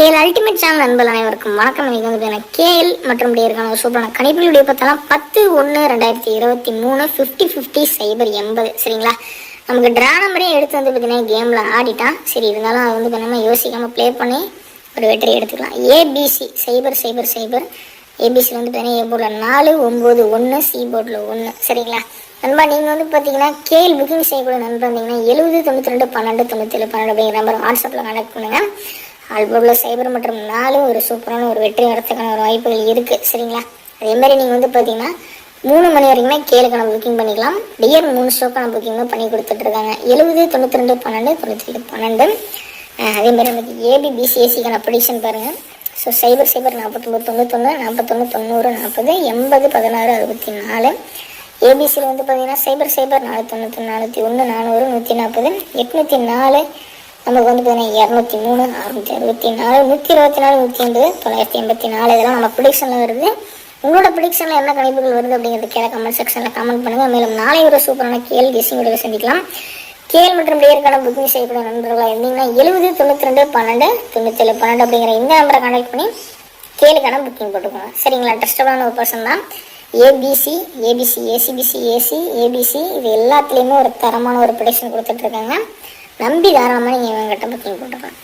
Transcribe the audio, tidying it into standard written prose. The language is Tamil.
கேஎல் அல்டிமேட் சேனல் நண்பர்கள் அனைவருக்கும் வணக்கம். இன்னைக்கு வந்து பார்த்தீங்கன்னா கேஎல் மற்றும் இருக்கான ஒரு சூப்பரான கணிப்புகளுடைய பார்த்தாலும் 10/1/2023 50-50 080 சரிங்களா. நமக்கு ட்ரா நம்பரையும் எடுத்து வந்து பார்த்தீங்கன்னா கேமில் ஆடிட்டான். சரி இருந்தாலும் அது வந்து நம்ம யோசிக்காமல் ப்ளே பண்ணி ஒரு வெற்றி எடுத்துக்கலாம். ஏபிசி 0-0-0 ஏபிசி வந்து பார்த்தீங்கன்னா ஏ போர்டில் 4-9-1 சி போர்டில் 1 சரிங்களா. நண்பா நீங்கள் வந்து பார்த்தீங்கன்னா கேஎல் புக்கிங் செய்யக்கூடிய நண்பர் இருந்தீங்கன்னா 70-92-12-97-12 அப்படிங்கிற நம்பர் வாட்ஸ்அப்பில் கனெக்ட் பண்ணுங்கள். ஆல்போர்டில் 0 மற்றும் 4 ஒரு சூப்பரான ஒரு வெற்றி வரத்துக்கான ஒரு வாய்ப்புகள் இருக்குது சரிங்களா. அதேமாதிரி நீங்கள் வந்து பார்த்தீங்கன்னா 3 மணி வரைக்குமே கேளுக்கான புக்கிங் பண்ணிக்கலாம். டியர் 3 ஷோக்கான புக்கிங்கும் பண்ணி கொடுத்துட்ருக்காங்க. 70-92-12-97-12 அதேமாதிரி வந்து ஏபிபிசிஎஸ்சிக்கான ப்ரொடிக்ஷன் பாருங்கள். ஸோ 0-0-49-91-91-41-40-80-16-64 ஏபிசியில் வந்து பார்த்தீங்கன்னா 0-0-491-401-400 840 நமக்கு வந்து பார்த்தீங்கன்னா 203 664 124 124 980 இதெல்லாம் நம்ம ப்ரிடிக்ஷனில் வருது. உங்களோட ப்ரிடிக்ஷனில் என்ன கணிப்புகள் வருது அப்படிங்கிறது கீழே கமெண்ட் செக்ஷனில் கமெண்ட் பண்ணுங்கள். மேலும் நாளை ஒரு சூப்பரான கேஎல் கெஸ்ஸிங் வீடியோ சந்திக்கலாம். கேஎல் மற்றும் டியருக்கான புக்கிங் செய்யக்கூடிய நண்பர்களாக இருந்தீங்கன்னா 70-92-12-97-12 அப்படிங்கிற இந்த நம்பரை கான்டாக்ட் பண்ணி கேளுக்கான புக்கிங் போட்டுக்கோங்க சரிங்களா. ட்ரஸ்டடான ஒரு பர்சன் தான். ஏபிசி ஏசிபிசி ஏபிசி இது எல்லாத்துலேயுமே ஒரு தரமான ஒரு ப்ரிடிக்ஷன் கொடுத்துட்ருக்காங்க. நம்பி தாராளமாக நீங்கள் இவங்ககிட்ட புக்கிங் போட்டுக்கலாம்.